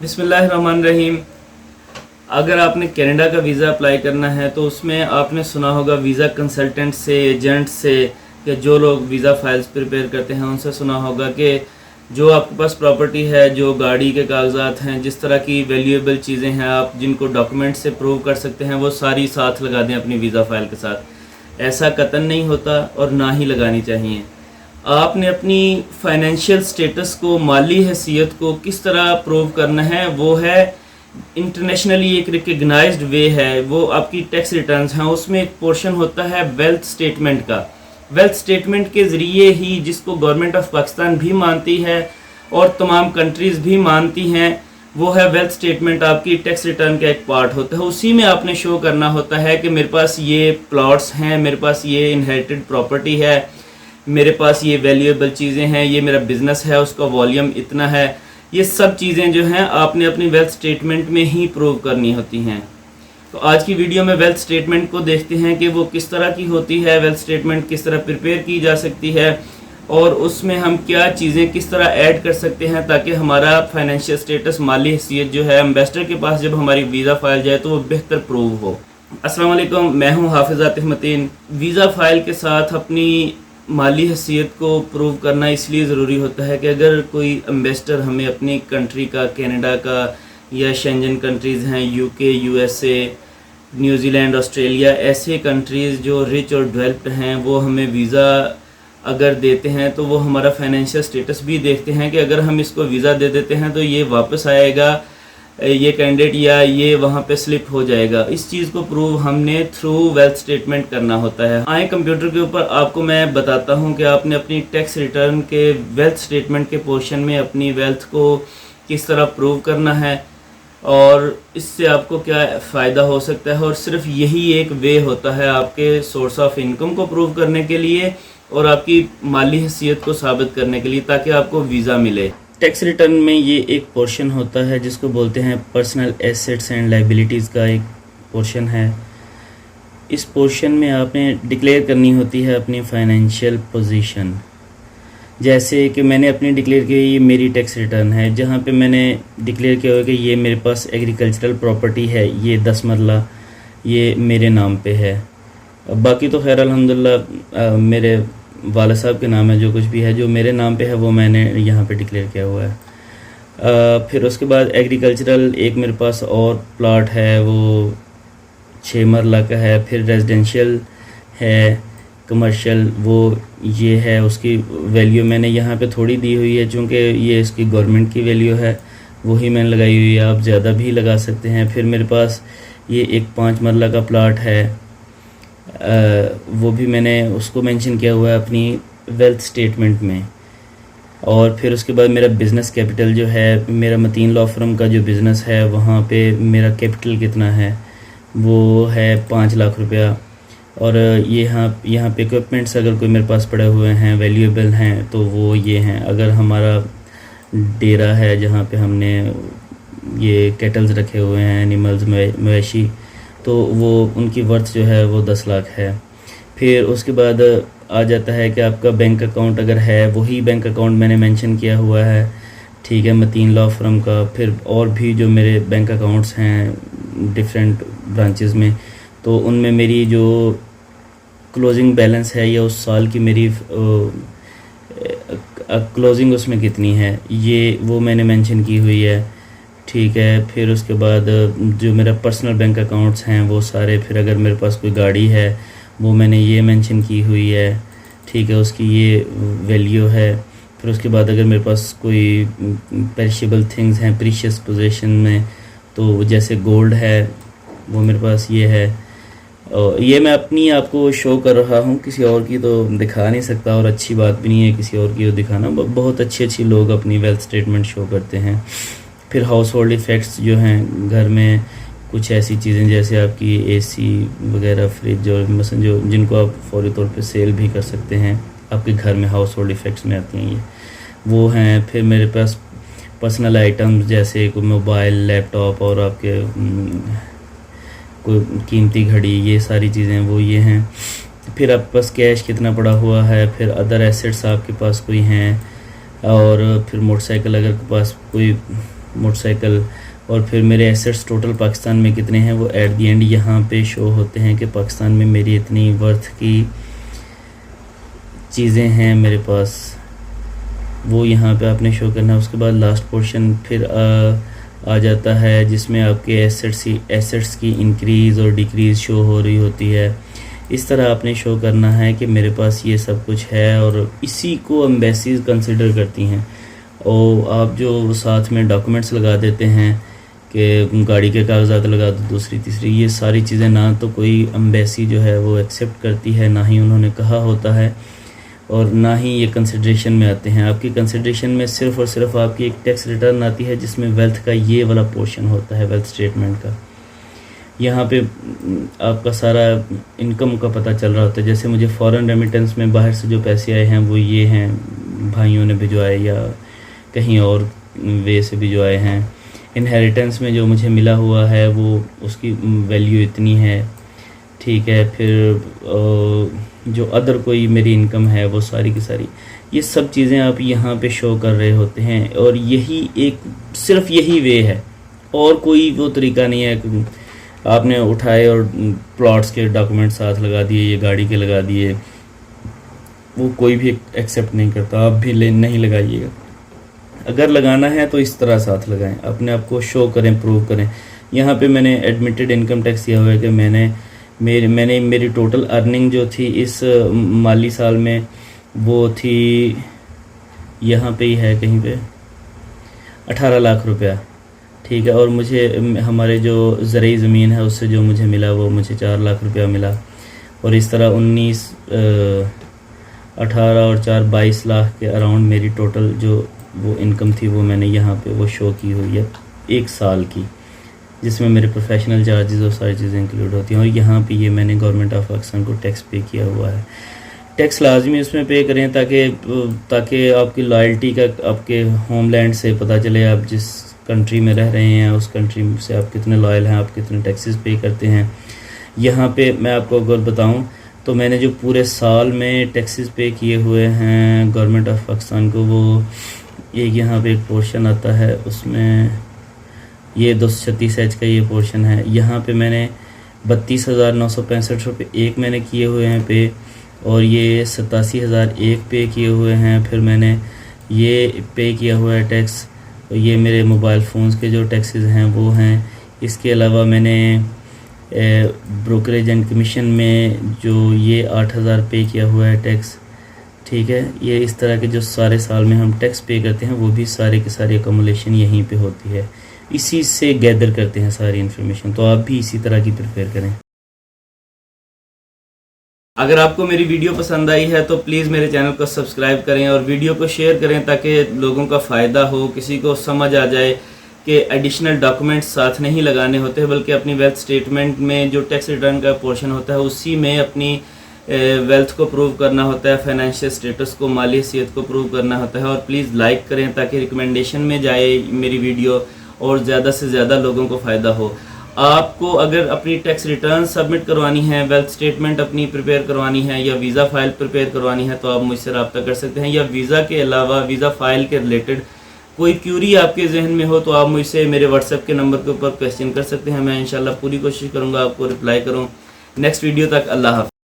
बिस्मिल्लाहिर्रहमानिर्रहीम। अगर आपने कनाडा का वीज़ा अप्लाई करना है तो उसमें आपने सुना होगा वीज़ा कंसल्टेंट से, एजेंट से, या जो लोग वीज़ा फाइल्स प्रिपेयर करते हैं उनसे सुना होगा कि जो आपके पास प्रॉपर्टी है, जो गाड़ी के कागजात हैं, जिस तरह की वैल्यूएबल चीज़ें हैं आप जिनको डॉक्यूमेंट से प्रूव कर सकते हैं, वो सारी साथ लगा दें अपनी वीज़ा फ़ाइल के साथ। ऐसा कतई नहीं होता और ना ही लगानी चाहिए। आपने अपनी फाइनेंशियल स्टेटस को, माली हैसियत को किस तरह प्रूव करना है, वो है इंटरनेशनली एक रिकग्नाइज्ड वे है, वो आपकी टैक्स रिटर्न्स हैं। उसमें एक पोर्शन होता है वेल्थ स्टेटमेंट का। वेल्थ स्टेटमेंट के ज़रिए ही, जिसको गवर्नमेंट ऑफ पाकिस्तान भी मानती है और तमाम कंट्रीज़ भी मानती हैं, वो है वेल्थ स्टेटमेंट आपकी टैक्स रिटर्न का एक पार्ट होता है। उसी में आपने शो करना होता है कि मेरे पास ये प्लॉट्स हैं, मेरे पास ये इनहेरिटेड प्रॉपर्टी है, मेरे पास ये वैल्यूएबल चीज़ें हैं, ये मेरा बिज़नेस है, उसका वॉल्यूम इतना है। ये सब चीज़ें जो हैं आपने अपनी वेल्थ स्टेटमेंट में ही प्रूव करनी होती हैं। तो आज की वीडियो में वेल्थ स्टेटमेंट को देखते हैं कि वो किस तरह की होती है, वेल्थ स्टेटमेंट किस तरह प्रिपेयर की जा सकती है और उसमें हम क्या चीज़ें किस तरह ऐड कर सकते हैं ताकि हमारा फाइनेंशियल स्टेटस, माली हैसियत जो है इन्वेस्टर के पास जब हमारी वीज़ा फाइल जाए तो वो बेहतर प्रूव हो। अस्सलाम वालेकुम, मैं हूँ हाफिज़ आतिफ मतीन। वीज़ा फाइल के साथ अपनी माली हैसियत को प्रूव करना इसलिए ज़रूरी होता है कि अगर कोई इन्वेस्टर हमें अपनी कंट्री का, कनाडा का या शेंजन कंट्रीज़ हैं, यूके, यूएसए, न्यूजीलैंड, ऑस्ट्रेलिया, ऐसे कंट्रीज़ जो रिच और डेवलप्ड हैं, वो हमें वीज़ा अगर देते हैं तो वो हमारा फाइनेंशियल स्टेटस भी देखते हैं कि अगर हम इसको वीज़ा दे देते हैं तो ये वापस आएगा, ये कैंडिडेट, या ये वहाँ पे स्लिप हो जाएगा। इस चीज़ को प्रूव हमने थ्रू वेल्थ स्टेटमेंट करना होता है। आए कंप्यूटर के ऊपर आपको मैं बताता हूँ कि आपने अपनी टैक्स रिटर्न के वेल्थ स्टेटमेंट के पोर्शन में अपनी वेल्थ को किस तरह प्रूव करना है और इससे आपको क्या फ़ायदा हो सकता है। और सिर्फ यही एक वे होता है आपके सोर्स ऑफ इनकम को प्रूव करने के लिए और आपकी माली हैसियत को साबित करने के लिए, ताकि आपको वीज़ा मिले। टैक्स रिटर्न में ये एक पोर्शन होता है जिसको बोलते हैं पर्सनल एसेट्स एंड लाइबिलिटीज़ का एक पोर्शन है। इस पोर्शन में आपने डिक्लेयर करनी होती है अपनी फाइनेंशियल पोजीशन। जैसे कि मैंने अपनी डिक्लेयर की, ये मेरी टैक्स रिटर्न है जहाँ पे मैंने डिक्लेयर किया हुआ कि ये मेरे पास एग्रीकल्चरल प्रॉपर्टी है, ये 10 मरला ये मेरे नाम पे है। बाकी तो खैर अल्हम्दुलिल्लाह मेरे वाला साहब के नाम है, जो कुछ भी है जो मेरे नाम पे है वो मैंने यहाँ पे डिक्लेयर किया हुआ है। फिर उसके बाद एग्रीकल्चरल एक मेरे पास और प्लॉट है, वो 6 मरला का है। फिर रेजिडेंशियल है, कमर्शियल वो ये है, उसकी वैल्यू मैंने यहाँ पे थोड़ी दी हुई है चूँकि ये इसकी गवर्नमेंट की वैल्यू है, वही मैंने लगाई हुई है। आप ज़्यादा भी लगा सकते हैं। फिर मेरे पास ये एक 5 मरला का प्लॉट है, वो भी मैंने उसको मेंशन किया हुआ है अपनी वेल्थ स्टेटमेंट में। और फिर उसके बाद मेरा बिज़नेस कैपिटल जो है, मेरा मतीन लॉ फर्म का जो बिज़नेस है वहाँ पे मेरा कैपिटल कितना है, वो है 5 लाख रुपया। और यहाँ पे इक्विपमेंट्स अगर कोई मेरे पास पड़े हुए हैं, वैल्यूएबल हैं, तो वो ये हैं। अगर हमारा डेरा है जहाँ पे हमने ये कैटल्स रखे हुए हैं, एनिमल्स, मवेशी, तो वो उनकी वर्थ जो है वो 10 लाख है। फिर उसके बाद आ जाता है कि आपका बैंक अकाउंट अगर है, वही बैंक अकाउंट मैंने मेंशन किया हुआ है, ठीक है, मतीन लॉ फर्म का। फिर और भी जो मेरे बैंक अकाउंट्स हैं डिफरेंट ब्रांचेस में, तो उनमें मेरी जो क्लोजिंग बैलेंस है या उस साल की मेरी क्लोजिंग उसमें कितनी है, ये वो मैंने मेंशन की हुई है, ठीक है। फिर उसके बाद जो मेरा पर्सनल बैंक अकाउंट्स हैं वो सारे, फिर अगर मेरे पास कोई गाड़ी है वो मैंने ये मेंशन की हुई है, ठीक है, उसकी ये वैल्यू है। फिर उसके बाद अगर मेरे पास कोई पेरिशेबल थिंग्स हैं प्रीशियस पोजीशन में, तो जैसे गोल्ड है वो मेरे पास ये है। और ये मैं अपनी आपको शो कर रहा हूँ, किसी और की तो दिखा नहीं सकता और अच्छी बात भी नहीं है किसी और की दिखाना। बहुत अच्छी लोग अपनी वेल्थ स्टेटमेंट शो करते हैं। फिर हाउस होल्ड इफ़ेक्ट्स जो हैं, घर में कुछ ऐसी चीज़ें जैसे आपकी एसी वगैरह, फ्रिज, और मसलन जो जिनको आप फौरी तौर पे सेल भी कर सकते हैं, आपके घर में हाउस होल्ड इफ़ेक्ट्स में आती हैं, ये वो हैं। फिर मेरे पास पर्सनल आइटम्स जैसे कोई मोबाइल, लैपटॉप और आपके कोई कीमती घड़ी, ये सारी चीज़ें वो ये हैं। फिर आपके पास कैश कितना पड़ा हुआ है, फिर अदर एसेट्स आपके पास कोई हैं, और फिर मोटरसाइकिल अगर के पास कोई मोटरसाइकिल, और फिर मेरे एसेट्स टोटल पाकिस्तान में कितने हैं वो एट दी एंड यहाँ पे शो होते हैं कि पाकिस्तान में मेरी इतनी वर्थ की चीज़ें हैं मेरे पास, वो यहाँ पे आपने शो करना है। उसके बाद लास्ट पोर्शन फिर आ जाता है जिसमें आपके एसेट्स की इंक्रीज़ और डिक्रीज़ शो हो रही होती है। इस तरह आपने शो करना है कि मेरे पास ये सब कुछ है, और इसी को एम्बेसीज कंसिडर करती हैं। और आप जो साथ में डॉक्यूमेंट्स लगा देते हैं कि गाड़ी के कागजात लगा दो, दूसरी तीसरी, ये सारी चीज़ें ना तो कोई एम्बेसी जो है वो एक्सेप्ट करती है, ना ही उन्होंने कहा होता है, और ना ही ये कंसिडरेशन में आते हैं। आपकी कंसिडरेशन में सिर्फ़ और सिर्फ आपकी एक टैक्स रिटर्न आती है जिसमें वेल्थ का ये वाला पोर्शन होता है, वेल्थ स्टेटमेंट का। यहाँ पे आपका सारा इनकम का पता चल रहा होता है। जैसे मुझे फ़ॉरेन रेमिटेंस में बाहर से जो पैसे आए हैं वो ये हैं, भाइयों ने भिजवाए या कहीं और वे से भिजवाए हैं। इनहेरिटेंस में जो मुझे मिला हुआ है वो उसकी वैल्यू इतनी है, ठीक है। फिर जो अदर कोई मेरी इनकम है वो सारी की सारी, ये सब चीज़ें आप यहाँ पे शो कर रहे होते हैं। और यही सिर्फ यही वे है, और कोई वो तरीका नहीं है कि आपने उठाए और प्लॉट्स के डॉक्यूमेंट साथ लगा दिए, ये गाड़ी के लगा दिए, वो कोई भी एक्सेप्ट नहीं करता। आप भी नहीं लगाइएगा। अगर लगाना है तो इस तरह साथ लगाएं, अपने आप को शो करें, प्रूव करें। यहाँ पे मैंने एडमिटेड इनकम टैक्स दिया हुआ है कि मैंने मेरी टोटल अर्निंग जो थी इस माली साल में वो थी, यहाँ पे ही है कहीं पे 18 लाख रुपया, ठीक है। और मुझे हमारे जो ज़रूरी ज़मीन है उससे जो मुझे मिला वो मुझे 4 लाख रुपया मिला। और इस तरह 18 और 4 22 लाख के अराउंड मेरी टोटल जो वो इनकम थी वो मैंने यहाँ पे वो शो की हुई है एक साल की, जिसमें मेरे प्रोफेशनल चार्जेस और सारी चीज़ें इंक्लूड होती हैं। और यहाँ पे ये मैंने गवर्नमेंट ऑफ पाकिस्तान को टैक्स पे किया हुआ है। टैक्स लाजमी उसमें पे करें ताकि आपकी लॉयल्टी का आपके होमलैंड से पता चले, आप जिस कंट्री में रह रहे हैं उस कंट्री से आप कितने लॉयल हैं, आप कितने टैक्सेस पे करते हैं। यहाँ पे मैं आपको अगर बताऊँ तो मैंने जो पूरे साल में टैक्सेस पे किए हुए हैं गवर्नमेंट ऑफ पाकिस्तान को, वो एक यहाँ पे एक पोर्शन आता है, उसमें ये 236H का ये पोर्शन है। यहाँ पे मैंने 32,965 रुपये एक मैंने किए हुए हैं पे, और ये 87,001 पे किए हुए हैं। फिर मैंने ये पे किया हुआ है टैक्स, और ये मेरे मोबाइल फ़ोन्स के जो टैक्सेस हैं वो हैं। इसके अलावा मैंने ब्रोकरेज एंड कमीशन में जो ये 8,000 पे किया हुआ है टैक्स, ठीक है। ये इस तरह के जो सारे साल में हम टैक्स पे करते हैं वो भी सारे के सारे अकोमोलेशन यहीं पे होती है, इसी से गैदर करते हैं सारी इन्फॉर्मेशन। तो आप भी इसी तरह की प्रिपेयर करें। अगर आपको मेरी वीडियो पसंद आई है तो प्लीज़ मेरे चैनल को सब्सक्राइब करें और वीडियो को शेयर करें ताकि लोगों का फ़ायदा हो, किसी को समझ आ जाए कि एडिशनल डॉक्यूमेंट्स साथ नहीं लगाने होते हैं, बल्कि अपनी वेल्थ स्टेटमेंट में जो टैक्स रिटर्न का पोर्शन होता है उसी में अपनी वेल्थ को प्रूव करना होता है, फाइनेंशियल स्टेटस को, माली हैसियत को प्रूव करना होता है। और प्लीज़ लाइक करें ताकि रिकमेंडेशन में जाए मेरी वीडियो और ज़्यादा से ज़्यादा लोगों को फ़ायदा हो। आपको अगर अपनी टैक्स रिटर्न सबमिट करवानी है, वेल्थ स्टेटमेंट अपनी प्रिपेयर करवानी है या वीज़ा फ़ाइल प्रिपेयर करवानी है तो आप मुझसे रब्ता कर सकते हैं। या वीज़ा के अलावा वीज़ा फ़ाइल के रिलेटेड कोई क्यूरी आपके जहन में हो तो आप मुझसे मेरे व्हाट्सएप के नंबर के ऊपर क्वेश्चन कर सकते हैं। मैं इंशाल्लाह पूरी कोशिश करूँगा आपको रिप्लाई करूँ। नेक्स्ट वीडियो तक अल्लाह हाफ़िज़।